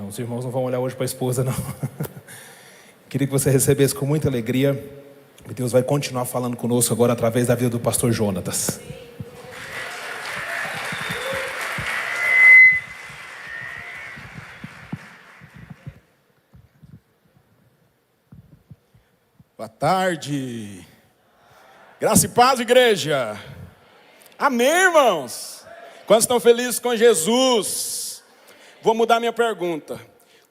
Os irmãos não vão olhar hoje para a esposa, não. Queria que você recebesse com muita alegria. E Deus vai continuar falando conosco agora através da vida do pastor Jonatas. Boa tarde. Graça e paz, igreja. Amém, irmãos? Quantos estão felizes com Jesus? Vou mudar minha pergunta.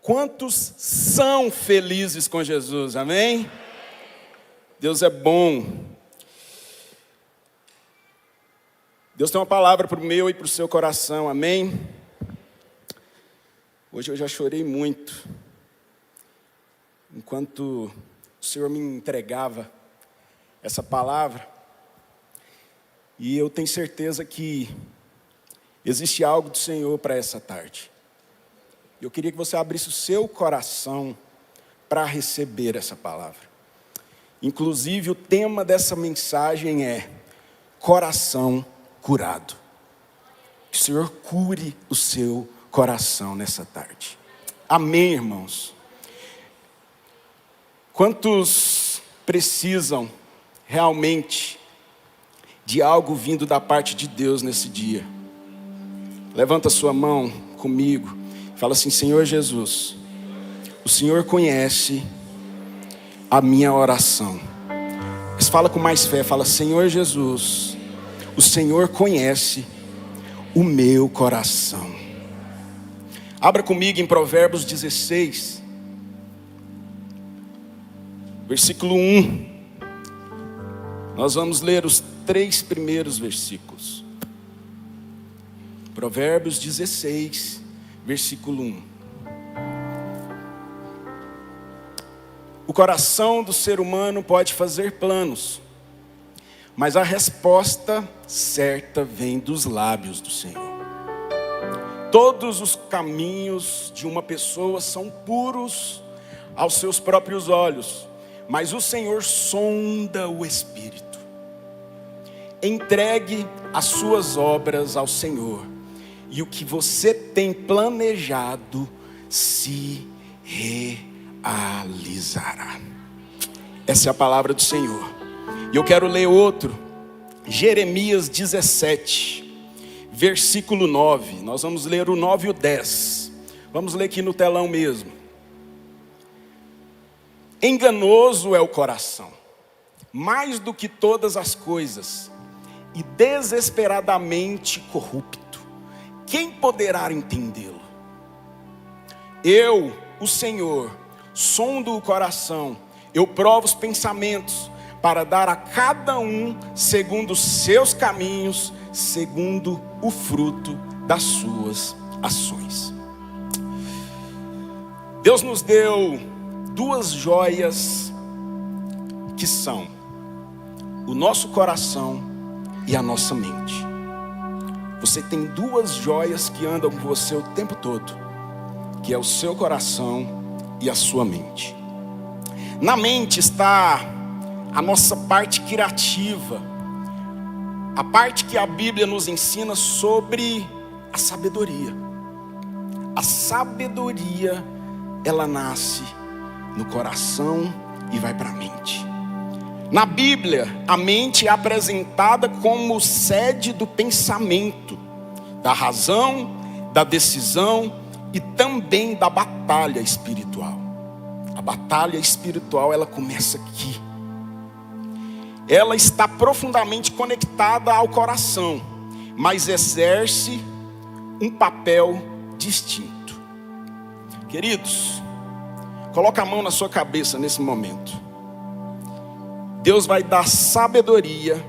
Quantos são felizes com Jesus? Amém? Deus é bom. Deus tem uma palavra para o meu e para o seu coração. Amém? Hoje eu já chorei muito. Enquanto o Senhor me entregava essa palavra, e eu tenho certeza que existe algo do Senhor para essa tarde. Eu queria que você abrisse o seu coração para receber essa palavra. Inclusive, o tema dessa mensagem é coração curado. Que o Senhor cure o seu coração nessa tarde. Amém, irmãos? Quantos precisam realmente de algo vindo da parte de Deus nesse dia? Levanta sua mão comigo. Fala assim: Senhor Jesus, o Senhor conhece a minha oração. Mas fala com mais fé. Fala: Senhor Jesus, o Senhor conhece o meu coração. Abra comigo em Provérbios 16. Versículo 1. Nós vamos ler os 3 primeiros versículos. Provérbios 16, versículo 1. O coração do ser humano pode fazer planos, mas a resposta certa vem dos lábios do Senhor. Todos os caminhos de uma pessoa são puros aos seus próprios olhos, mas o Senhor sonda o espírito. Entregue as suas obras ao Senhor, e o que você tem planejado se realizará. Essa é a palavra do Senhor. E eu quero ler outro, Jeremias 17, versículo 9. Nós vamos ler o 9 e o 10. Vamos ler aqui no telão mesmo. Enganoso é o coração, mais do que todas as coisas, e desesperadamente corrupto. Quem poderá entendê-lo? Eu, o Senhor, sondo o coração, eu provo os pensamentos, para dar a cada um segundo os seus caminhos, segundo o fruto das suas ações. Deus nos deu 2 joias que são o nosso coração e a nossa mente. Você tem 2 joias que andam com você o tempo todo, que é o seu coração e a sua mente. Na mente está a nossa parte criativa, a parte que a Bíblia nos ensina sobre a sabedoria. A sabedoria, ela nasce no coração e vai para a mente. Na Bíblia, a mente é apresentada como sede do pensamento, da razão, da decisão e também da batalha espiritual. A batalha espiritual, ela começa aqui. Ela está profundamente conectada ao coração, mas exerce um papel distinto. Queridos, coloca a mão na sua cabeça nesse momento. Deus vai dar sabedoria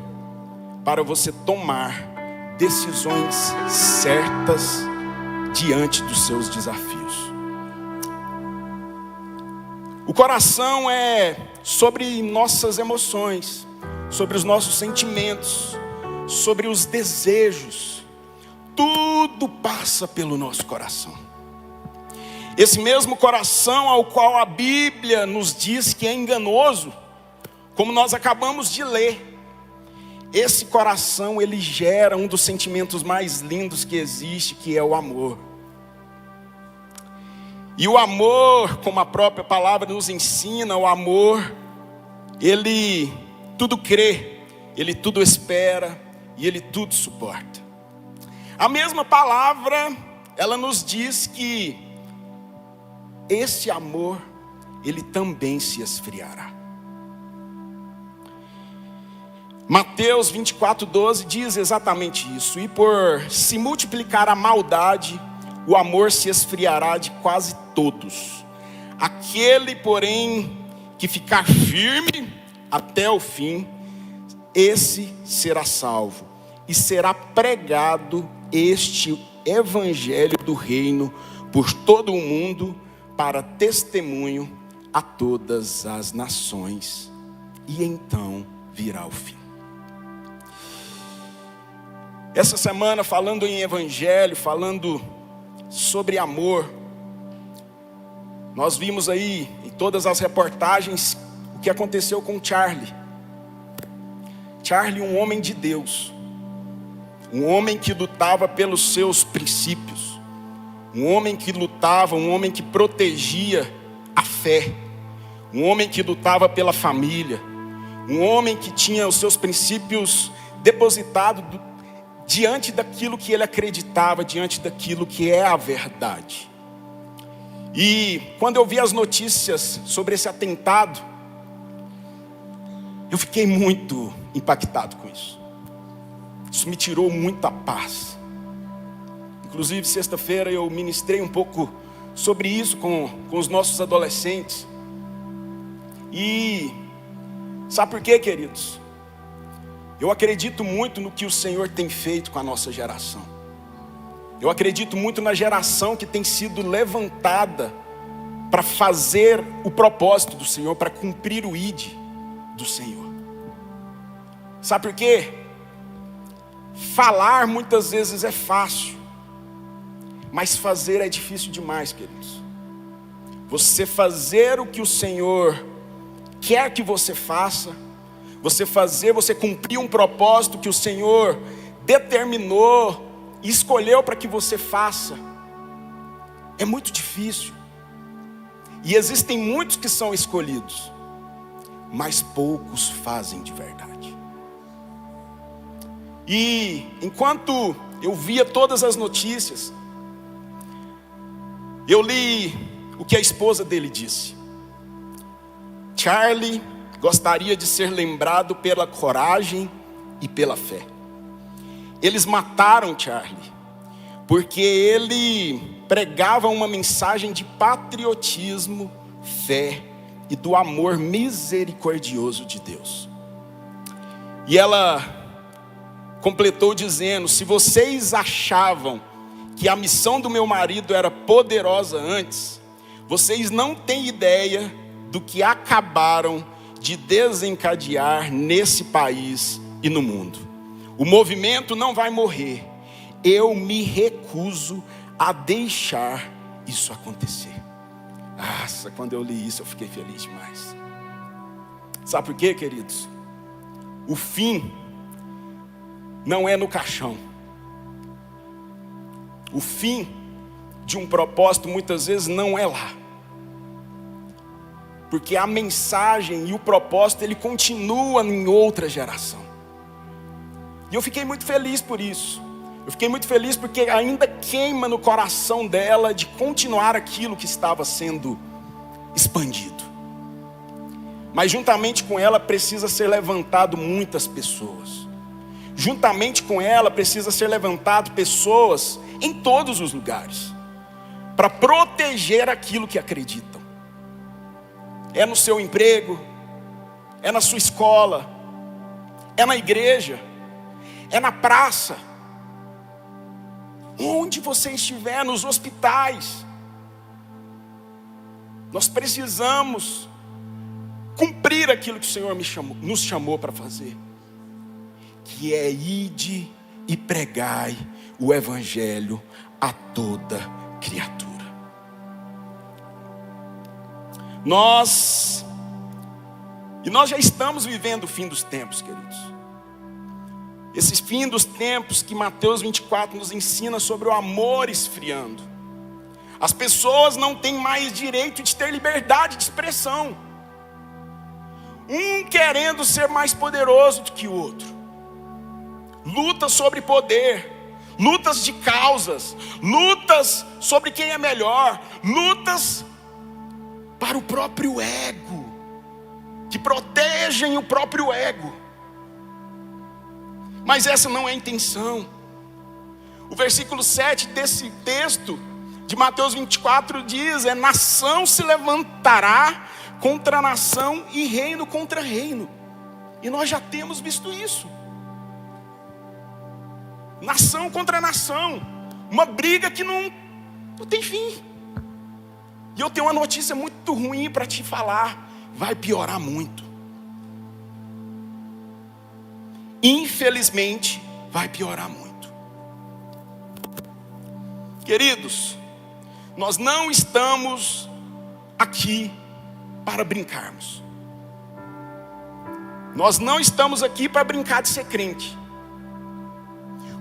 para você tomar decisões certas diante dos seus desafios. O coração é sobre nossas emoções, sobre os nossos sentimentos, sobre os desejos. Tudo passa pelo nosso coração. Esse mesmo coração ao qual a Bíblia nos diz que é enganoso, como nós acabamos de ler, esse coração, ele gera um dos sentimentos mais lindos que existe, que é o amor. E o amor, como a própria palavra nos ensina, o amor, ele tudo crê, ele tudo espera e ele tudo suporta. A mesma palavra, ela nos diz que esse amor, ele também se esfriará. Mateus 24:12 diz exatamente isso. E por se multiplicar a maldade, o amor se esfriará de quase todos. Aquele, porém, que ficar firme até o fim, esse será salvo. E será pregado este evangelho do reino por todo o mundo, para testemunho a todas as nações. E então virá o fim. Essa semana, falando em evangelho, falando sobre amor, nós vimos aí em todas as reportagens o que aconteceu com Charlie. Charlie, um homem de Deus, um homem que lutava pelos seus princípios, um homem que lutava, um homem que protegia a fé, um homem que lutava pela família, um homem que tinha os seus princípios depositados diante daquilo que ele acreditava, diante daquilo que é a verdade. E quando eu vi as notícias sobre esse atentado, eu fiquei muito impactado com isso. Isso me tirou muita paz. Inclusive, sexta-feira eu ministrei um pouco sobre isso com os nossos adolescentes. E sabe por quê, queridos? Eu acredito muito no que o Senhor tem feito com a nossa geração. Eu acredito muito na geração que tem sido levantada para fazer o propósito do Senhor, para cumprir o ID do Senhor. Sabe por quê? Falar muitas vezes é fácil, mas fazer é difícil demais, queridos. Você fazer o que o Senhor quer que você faça, você cumprir um propósito que o Senhor determinou e escolheu para que você faça, é muito difícil. E existem muitos que são escolhidos, mas poucos fazem de verdade. E enquanto eu via todas as notícias, eu li o que a esposa dele disse. Charlie gostaria de ser lembrado pela coragem e pela fé. Eles mataram Charlie porque ele pregava uma mensagem de patriotismo, fé e do amor misericordioso de Deus. E ela completou dizendo: se vocês achavam que a missão do meu marido era poderosa antes, vocês não têm ideia do que acabaram de desencadear nesse país e no mundo. O movimento não vai morrer. Eu me recuso a deixar isso acontecer. Nossa, quando eu li isso eu fiquei feliz demais. Sabe por quê, queridos? O fim não é no caixão. O fim de um propósito muitas vezes não é lá. Porque a mensagem e o propósito, ele continua em outra geração. E eu fiquei muito feliz por isso. Eu fiquei muito feliz porque ainda queima no coração dela de continuar aquilo que estava sendo expandido. Mas juntamente com ela precisa ser levantado muitas pessoas. Juntamente com ela precisa ser levantado pessoas em todos os lugares, para proteger aquilo que acreditam. É no seu emprego, é na sua escola, é na igreja, é na praça, onde você estiver, nos hospitais. Nós precisamos cumprir aquilo que o Senhor nos chamou para fazer, que é ide e pregai o evangelho a toda criatura. Nós já estamos vivendo o fim dos tempos, queridos. Esse fim dos tempos que Mateus 24 nos ensina sobre o amor esfriando. As pessoas não têm mais direito de ter liberdade de expressão. Um querendo ser mais poderoso do que o outro. Lutas sobre poder, lutas de causas, lutas sobre quem é melhor, lutas para o próprio ego, que protegem o próprio ego. Mas essa não é a intenção. O versículo 7 desse texto de Mateus 24 diz: nação se levantará contra nação e reino contra reino. E nós já temos visto isso. Nação contra nação, uma briga que não tem fim. E eu tenho uma notícia muito ruim para te falar: vai piorar muito. Infelizmente, vai piorar muito. Queridos, nós não estamos aqui para brincarmos. Nós não estamos aqui para brincar de ser crente.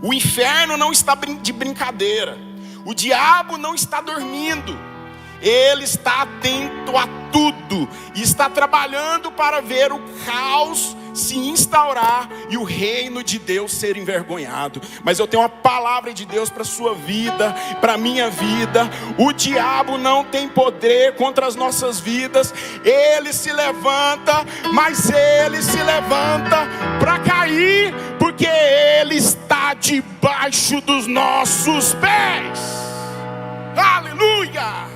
O inferno não está de brincadeira. O diabo não está dormindo. Ele está atento a tudo e está trabalhando para ver o caos se instaurar e o reino de Deus ser envergonhado. Mas eu tenho uma palavra de Deus para a sua vida, para a minha vida. O diabo não tem poder contra as nossas vidas. Ele se levanta, mas ele se levanta para cair, porque ele está debaixo dos nossos pés. Aleluia!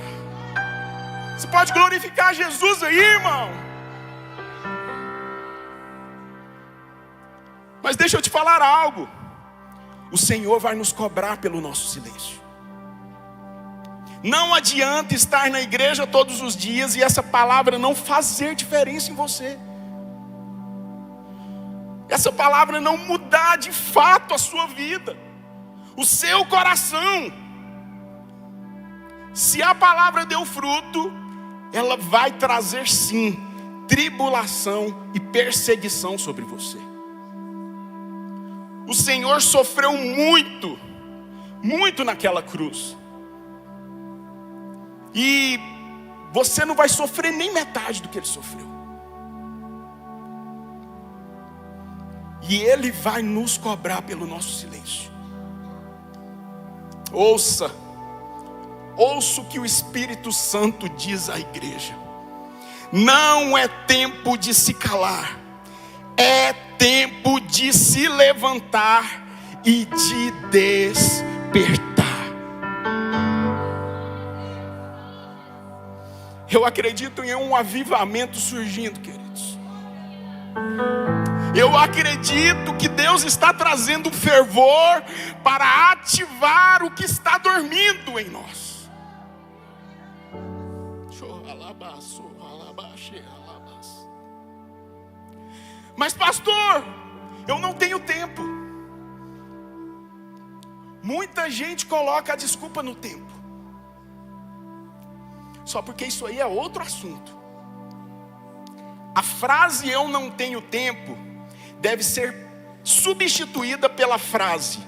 Você pode glorificar Jesus aí, irmão. Mas deixa eu te falar algo. O Senhor vai nos cobrar pelo nosso silêncio. Não adianta estar na igreja todos os dias e essa palavra não fazer diferença em você. Essa palavra não mudar de fato a sua vida, o seu coração. Se a palavra deu fruto, ela vai trazer sim tribulação e perseguição sobre você. O Senhor sofreu muito, muito naquela cruz. E você não vai sofrer nem metade do que Ele sofreu. E Ele vai nos cobrar pelo nosso silêncio. Ouça o que o Espírito Santo diz à igreja. Não é tempo de se calar. É tempo de se levantar e de despertar. Eu acredito em um avivamento surgindo, queridos. Eu acredito que Deus está trazendo fervor para ativar o que está dormindo em nós. Mas pastor, eu não tenho tempo. Muita gente coloca a desculpa no tempo. Só porque isso aí é outro assunto. A frase "eu não tenho tempo" deve ser substituída pela frase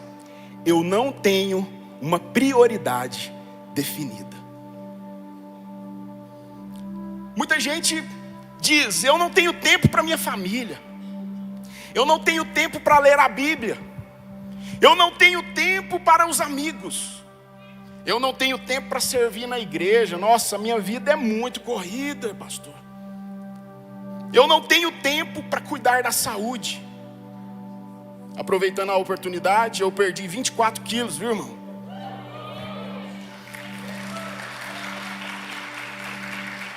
"eu não tenho uma prioridade definida". Muita gente diz: eu não tenho tempo para minha família. Eu não tenho tempo para ler a Bíblia. Eu não tenho tempo para os amigos. Eu não tenho tempo para servir na igreja. Nossa, minha vida é muito corrida, pastor. Eu não tenho tempo para cuidar da saúde. Aproveitando a oportunidade, eu perdi 24 quilos, viu, irmão?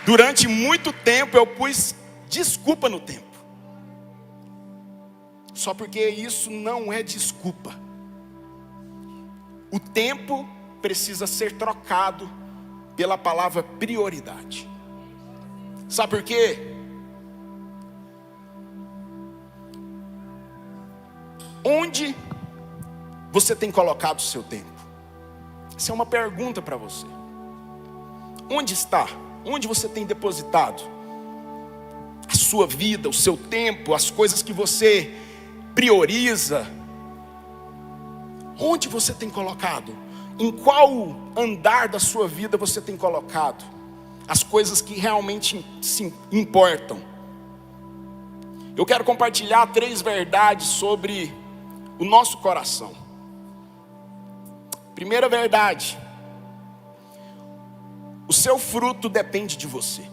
Durante muito tempo eu pus desculpa no tempo. Só porque isso não é desculpa. O tempo precisa ser trocado pela palavra prioridade. Sabe por quê? Onde você tem colocado o seu tempo? Essa é uma pergunta para você. Onde está? Onde você tem depositado a sua vida, o seu tempo, as coisas que você prioriza? Onde você tem colocado? Em qual andar da sua vida você tem colocado as coisas que realmente se importam? Eu quero compartilhar 3 verdades sobre o nosso coração. Primeira verdade: o seu fruto depende de você.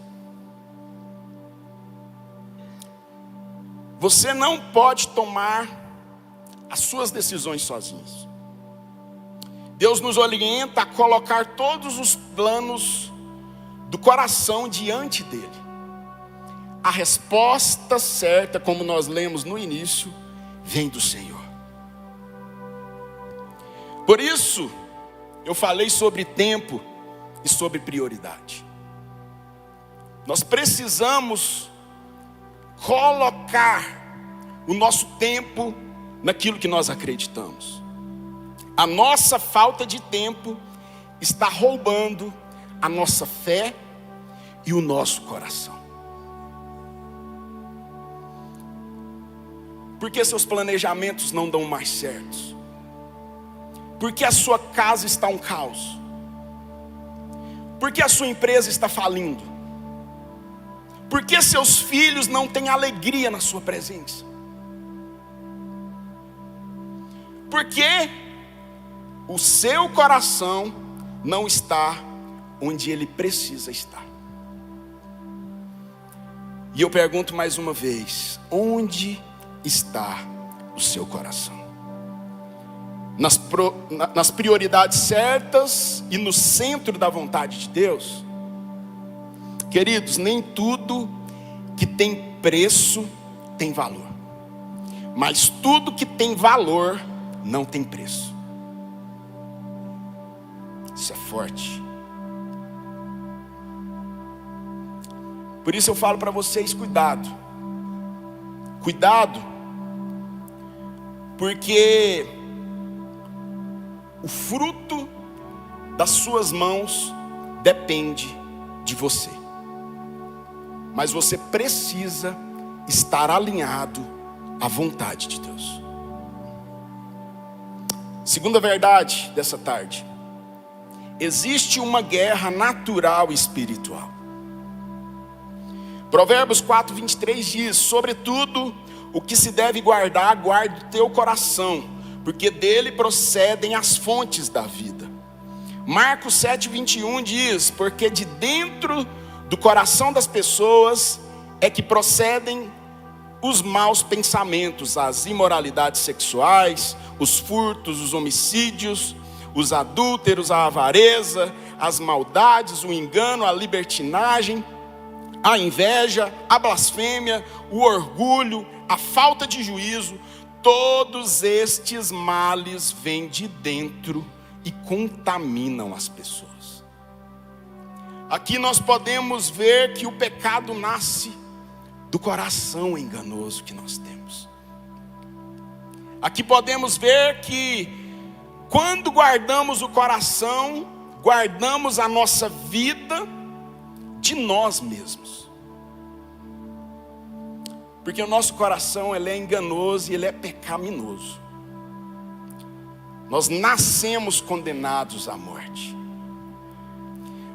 Você não pode tomar as suas decisões sozinhos. Deus nos orienta a colocar todos os planos do coração diante dele. A resposta certa, como nós lemos no início, vem do Senhor. Por isso, eu falei sobre tempo e sobre prioridade. Nós precisamos colocar o nosso tempo naquilo que nós acreditamos. A nossa falta de tempo está roubando a nossa fé e o nosso coração. Por que seus planejamentos não dão mais certos? Por que a sua casa está um caos? Por que a sua empresa está falindo? Por que seus filhos não têm alegria na sua presença? Por que o seu coração não está onde ele precisa estar? E eu pergunto mais uma vez: onde está o seu coração? Nas prioridades certas e no centro da vontade de Deus? Queridos, nem tudo que tem preço tem valor, mas tudo que tem valor não tem preço. Isso é forte. Por isso eu falo para vocês: cuidado. Cuidado, porque o fruto das suas mãos depende de você. Mas você precisa estar alinhado à vontade de Deus. Segunda verdade dessa tarde: existe uma guerra natural e espiritual. Provérbios 4:23 diz: sobretudo o que se deve guardar, guarde o teu coração, porque dele procedem as fontes da vida. Marcos 7:21 diz: porque de dentro do coração das pessoas é que procedem os maus pensamentos, as imoralidades sexuais, os furtos, os homicídios, os adúlteros, a avareza, as maldades, o engano, a libertinagem, a inveja, a blasfêmia, o orgulho, a falta de juízo. Todos estes males vêm de dentro e contaminam as pessoas. Aqui nós podemos ver que o pecado nasce do coração enganoso que nós temos. Aqui podemos ver que quando guardamos o coração, guardamos a nossa vida de nós mesmos. Porque o nosso coração, ele é enganoso e ele é pecaminoso. Nós nascemos condenados à morte,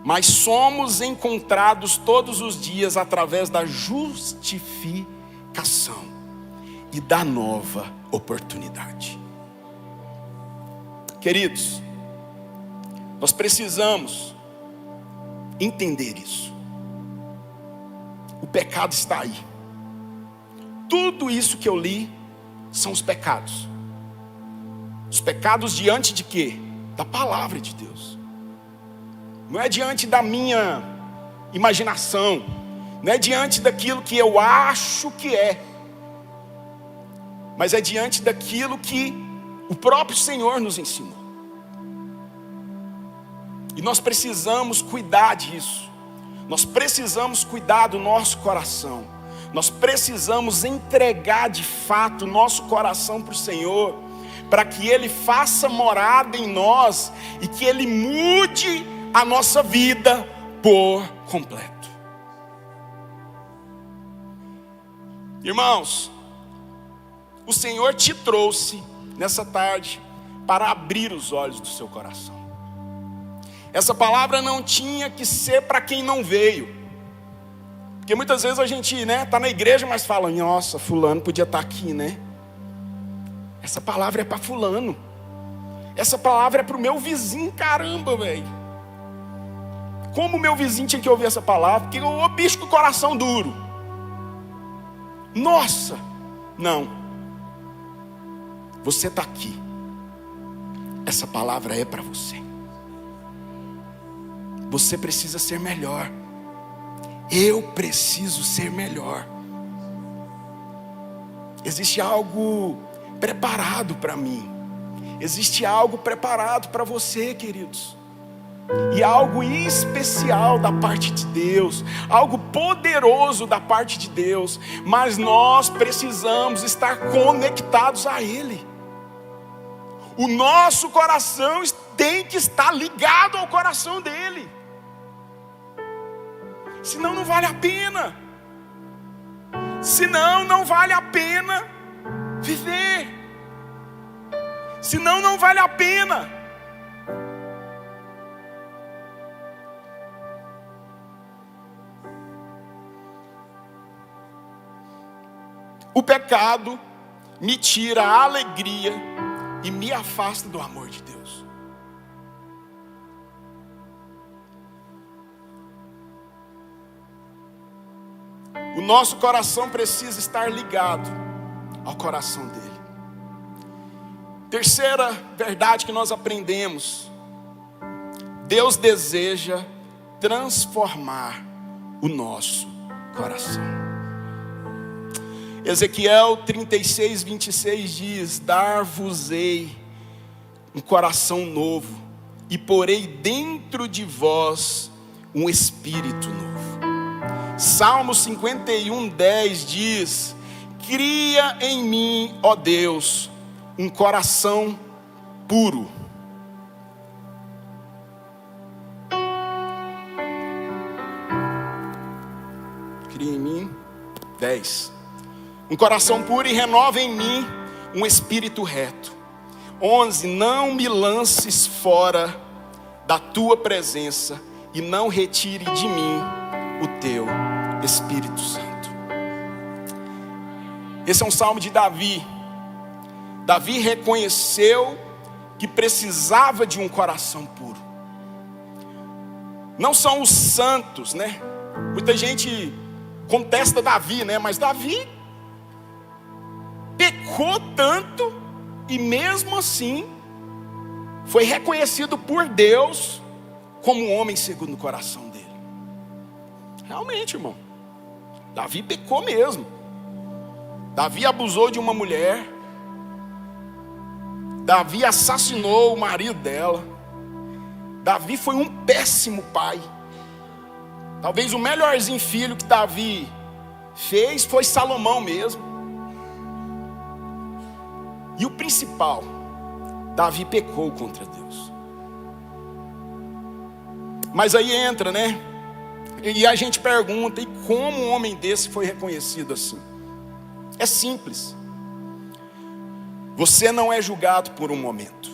mas somos encontrados todos os dias através da justificação e da nova oportunidade. Queridos, nós precisamos entender isso. O pecado está aí. Tudo isso que eu li são os pecados. Os pecados diante de quê? Da palavra de Deus. Não é diante da minha imaginação, não é diante daquilo que eu acho que é, mas é diante daquilo que o próprio Senhor nos ensinou. E nós precisamos cuidar disso. Nós precisamos cuidar do nosso coração. Nós precisamos entregar de fato o nosso coração para o Senhor, para que Ele faça morada em nós e que Ele mude a nossa vida por completo. Irmãos, o Senhor te trouxe nessa tarde para abrir os olhos do seu coração. Essa palavra não tinha que ser para quem não veio. Porque muitas vezes a gente, tá na igreja, mas fala, nossa, fulano podia estar aqui, né? Essa palavra é para fulano. Essa palavra é para o meu vizinho, caramba, velho. Como o meu vizinho tinha que ouvir essa palavra? Porque o bicho com o coração duro. Nossa, não. Você está aqui. Essa palavra é para você. Você precisa ser melhor. Eu preciso ser melhor. Existe algo preparado para mim. Existe algo preparado para você, queridos. E algo especial da parte de Deus. Algo poderoso da parte de Deus. Mas nós precisamos estar conectados a Ele. O nosso coração tem que estar ligado ao coração dEle. Senão não vale a pena. Senão não vale a pena viver. Senão não vale a pena. O pecado me tira a alegria e me afasta do amor de Deus. O nosso coração precisa estar ligado ao coração dele. Terceira verdade que nós aprendemos: Deus deseja transformar o nosso coração. Ezequiel 36, 26 diz: dar-vos-ei um coração novo, e porei dentro de vós um espírito novo. Salmo 51, 10 diz: cria em mim, ó Deus, um coração puro. Cria em mim, 10. Um coração puro e renova em mim um espírito reto. 11. Não me lances fora da tua presença e não retire de mim o teu Espírito Santo. Esse é um salmo de Davi. Davi reconheceu que precisava de um coração puro. Não são os santos, né? Muita gente contesta Davi, né? Mas Davi pecou tanto e mesmo assim foi reconhecido por Deus como um homem segundo o coração dele. Realmente, irmão, Davi pecou mesmo. Davi abusou de uma mulher. Davi assassinou o marido dela. Davi foi um péssimo pai. Talvez o melhorzinho filho que Davi fez foi Salomão mesmo. E o principal, Davi pecou contra Deus. Mas aí entra, né? E a gente pergunta: e como um homem desse foi reconhecido assim? É simples. Você não é julgado por um momento,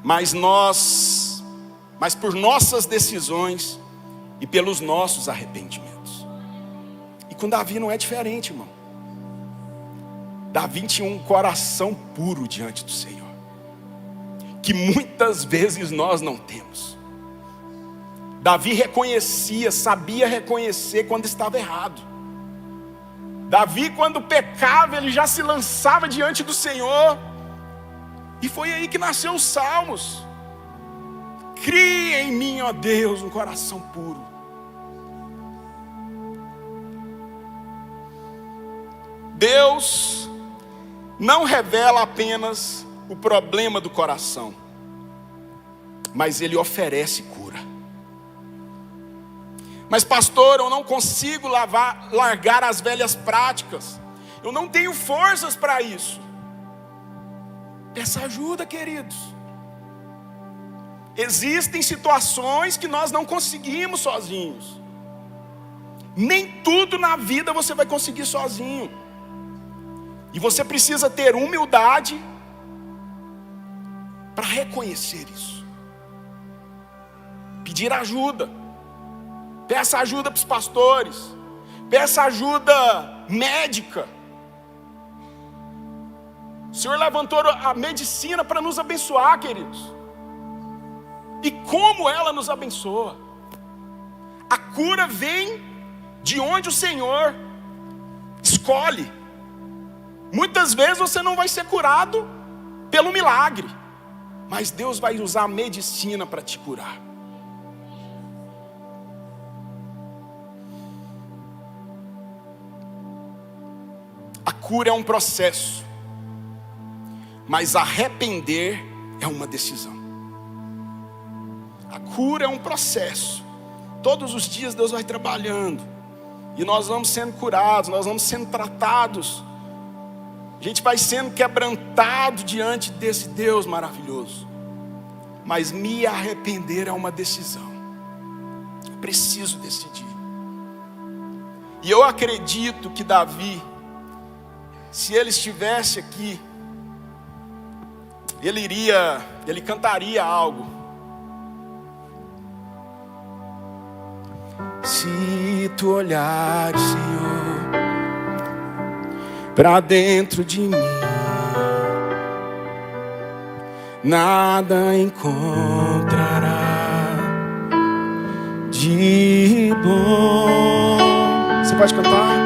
mas por nossas decisões e pelos nossos arrependimentos. E com Davi não é diferente, irmão. Davi tinha um coração puro diante do Senhor, que muitas vezes nós não temos. Davi reconhecia, sabia reconhecer quando estava errado. Davi, quando pecava, ele já se lançava diante do Senhor. E foi aí que nasceu os Salmos. Cria em mim, ó Deus, um coração puro. Deus não revela apenas o problema do coração, mas Ele oferece cura. Mas pastor, eu não consigo largar as velhas práticas. Eu não tenho forças para isso. Peça ajuda, queridos. Existem situações que nós não conseguimos sozinhos. Nem tudo na vida você vai conseguir sozinho. E você precisa ter humildade para reconhecer isso. Pedir ajuda. Peça ajuda para os pastores. Peça ajuda médica. O Senhor levantou a medicina para nos abençoar, queridos. E como ela nos abençoa? A cura vem de onde o Senhor escolhe. Muitas vezes você não vai ser curado pelo milagre, mas Deus vai usar a medicina para te curar. A cura é um processo, mas arrepender é uma decisão. A cura é um processo. Todos os dias Deus vai trabalhando, e nós vamos sendo curados, nós vamos sendo tratados. A gente vai sendo quebrantado diante desse Deus maravilhoso. Mas me arrepender é uma decisão. Eu preciso decidir. E eu acredito que Davi, se ele estivesse aqui, ele cantaria algo. Se tu olhares, Senhor, para dentro de mim, nada encontrará de bom. Você pode cantar?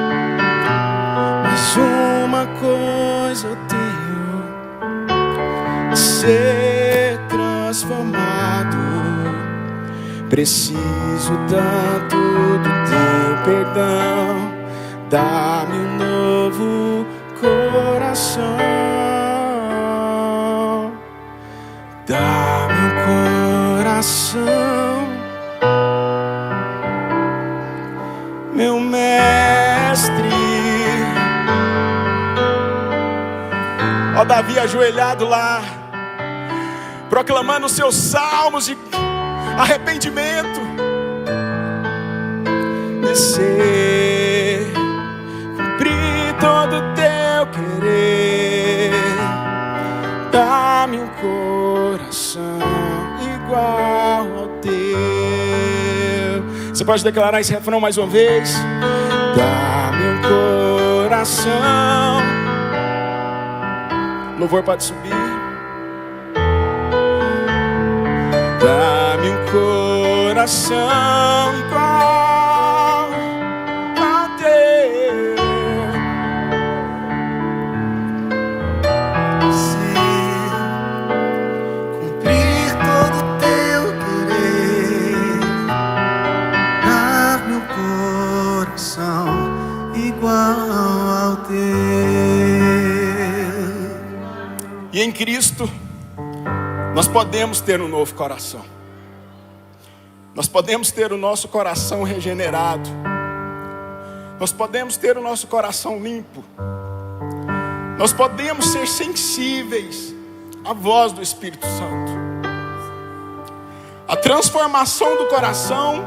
Mas uma coisa eu tenho, de ser transformado. Preciso tanto do teu perdão. Dá-me um novo coração. Dá-me um coração, meu mestre. Ó Davi ajoelhado lá, proclamando os seus salmos de arrependimento. Descer, cumprir todo o teu querer. Dá-me um coração igual ao teu. Você pode declarar esse refrão mais uma vez? Dá-me um coração. Louvor pode subir. Dá-me um coração igual ao teu. Se cumprir todo o teu querer, dá-me um coração igual ao teu. E em Cristo nós podemos ter um novo coração. Nós podemos ter o nosso coração regenerado. Nós podemos ter o nosso coração limpo. Nós podemos ser sensíveis à voz do Espírito Santo. A transformação do coração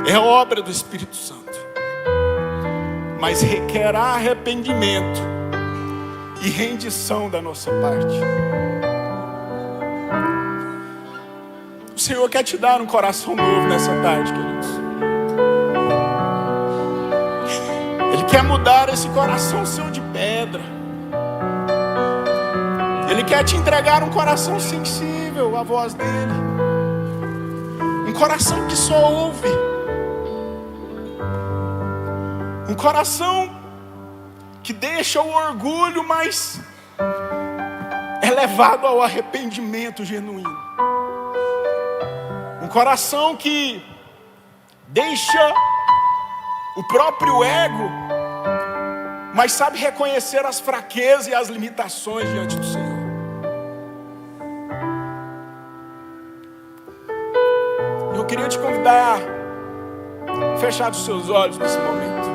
é obra do Espírito Santo, mas requerá arrependimento e rendição da nossa parte. O Senhor quer te dar um coração novo nessa tarde, queridos. Ele quer mudar esse coração seu de pedra. Ele quer te entregar um coração sensível à voz dele. Um coração que só ouve. Um coração que deixa o orgulho, mas é levado ao arrependimento genuíno. Um coração que deixa o próprio ego, mas sabe reconhecer as fraquezas e as limitações diante do Senhor. Eu queria te convidar a fechar os seus olhos nesse momento.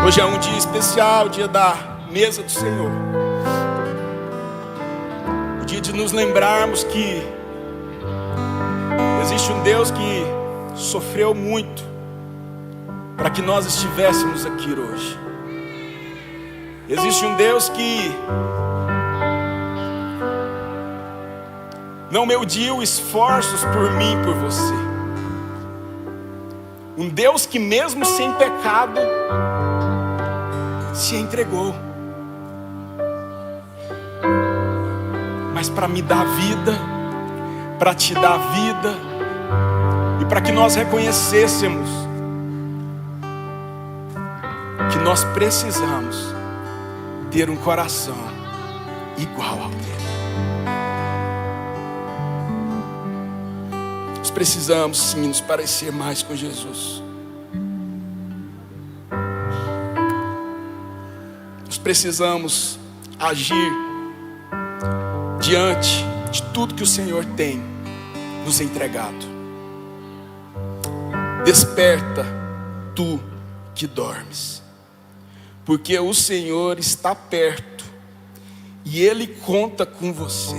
Hoje é um dia especial, dia da mesa do Senhor. O dia de nos lembrarmos que existe um Deus que sofreu muito para que nós estivéssemos aqui hoje. Existe um Deus que não mediu esforços por mim e por você. Um Deus que mesmo sem pecado se entregou. Mas para me dar vida, para te dar vida, e para que nós reconhecêssemos que nós precisamos ter um coração igual ao dele. Nós precisamos sim nos parecer mais com Jesus. Nós precisamos agir diante de tudo que o Senhor tem nos entregado. Desperta, tu que dormes, porque o Senhor está perto e Ele conta com você.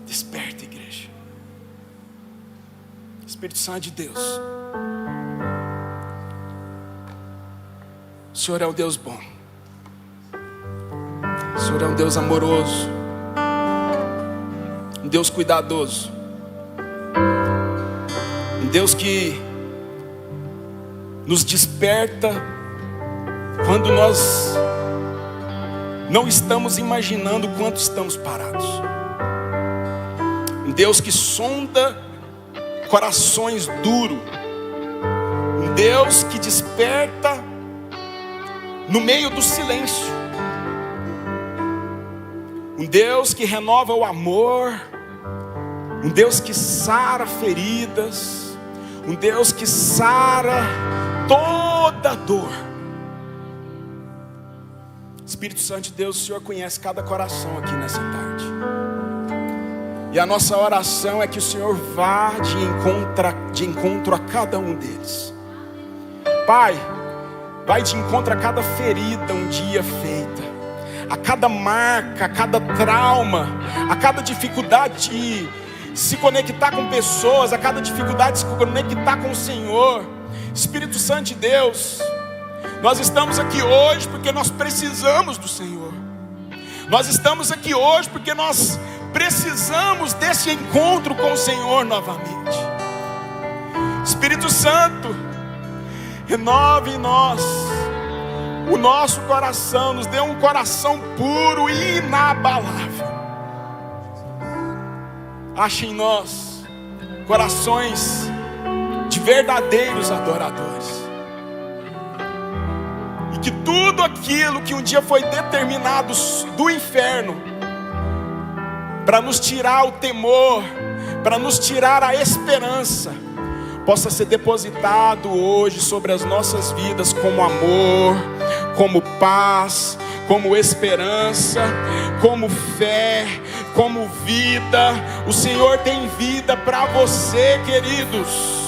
Desperta, igreja. Espírito Santo de Deus, o Senhor é um Deus bom. O Senhor é um Deus amoroso, um Deus cuidadoso, um Deus que nos desperta quando nós não estamos imaginando quanto estamos parados. Um Deus que sonda corações duros. Um Deus que desperta no meio do silêncio. Um Deus que renova o amor. Um Deus que sara feridas. Um Deus que sara toda dor. Espírito Santo de Deus, o Senhor conhece cada coração aqui nessa tarde. E a nossa oração é que o Senhor vá de encontro a cada um deles. Pai, vai de encontro a cada ferida um dia feita, a cada marca, a cada trauma, a cada dificuldade de se conectar com pessoas, a cada dificuldade de se conectar com o Senhor. Espírito Santo de Deus, nós estamos aqui hoje porque nós precisamos do Senhor. Nós estamos aqui hoje porque nós precisamos desse encontro com o Senhor novamente. Espírito Santo, renove em nós o nosso coração, nos dê um coração puro e inabalável. Ache em nós corações de verdadeiros adoradores. E que tudo aquilo que um dia foi determinado do inferno para nos tirar o temor, para nos tirar a esperança, possa ser depositado hoje sobre as nossas vidas como amor, como paz, como esperança, como fé, como vida. O Senhor tem vida para você, queridos.